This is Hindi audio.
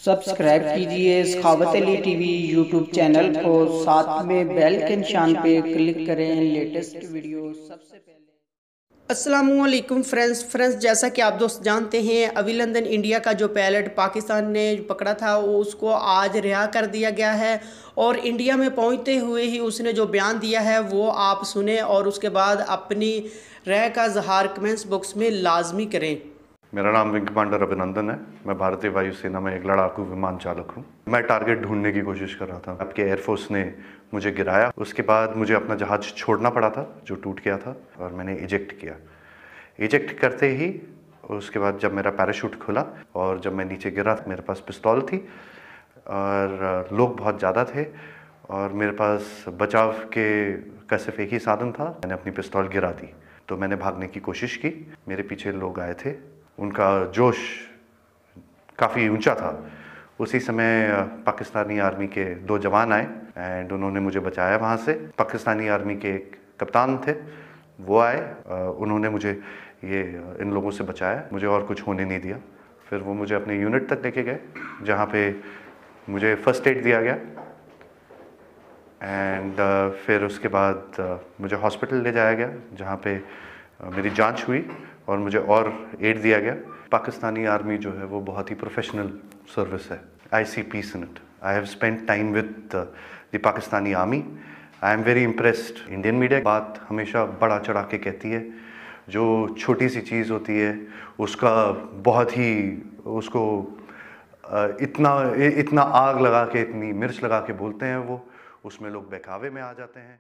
सब्सक्राइब कीजिए सखावत अली टीवी यूट्यूब चैनल को, साथ में बेल के निशान पे क्लिक करें लेटेस्ट वीडियो सबसे पहले। अस्सलामुअलैकुम फ्रेंड्स, जैसा कि आप दोस्त जानते हैं, अभिनंदन इंडिया का जो पायलट पाकिस्तान ने पकड़ा था वो उसको आज रिहा कर दिया गया है और इंडिया में पहुंचते हुए ही उसने जो बयान दिया है वो आप सुने और उसके बाद अपनी राय का इज़हार कमेंट्स बॉक्स में लाजमी करें। मेरा नाम विंग कमांडर अभिनंदन है। मैं भारतीय वायुसेना में एक लड़ाकू विमान चालक हूँ। मैं टारगेट ढूंढने की कोशिश कर रहा था। आपके एयरफोर्स ने मुझे गिराया। उसके बाद मुझे अपना जहाज छोड़ना पड़ा था जो टूट गया था और मैंने इजेक्ट किया। इजेक्ट करते ही उसके बाद जब मेरा पैराशूट खुला और जब मैं नीचे गिरा, मेरे पास पिस्तौल थी और लोग बहुत ज़्यादा थे और मेरे पास बचाव के का सिर्फ एक ही साधन था। मैंने अपनी पिस्तौल गिरा दी तो मैंने भागने की कोशिश की। मेरे पीछे लोग आए थे, उनका जोश काफ़ी ऊंचा था। उसी समय पाकिस्तानी आर्मी के 2 जवान आए एंड उन्होंने मुझे बचाया वहाँ से। पाकिस्तानी आर्मी के एक कप्तान थे, वो आए, उन्होंने मुझे इन लोगों से बचाया, मुझे और कुछ होने नहीं दिया। फिर वो मुझे अपने यूनिट तक लेके गए जहाँ पे मुझे फर्स्ट एड दिया गया एंड फिर उसके बाद मुझे हॉस्पिटल ले जाया गया जहाँ पे मेरी जांच हुई और मुझे और एड दिया गया। पाकिस्तानी आर्मी जो है वो बहुत ही प्रोफेशनल सर्विस है। I see peace in it. I have spent time with the Pakistani army. I am very impressed. Indian media बात हमेशा बड़ा चढ़ा के कहती है, जो छोटी सी चीज़ होती है उसका बहुत ही उसको इतना आग लगा के, इतनी मिर्च लगा के बोलते हैं वो, उसमें लोग बहकावे में आ जाते हैं।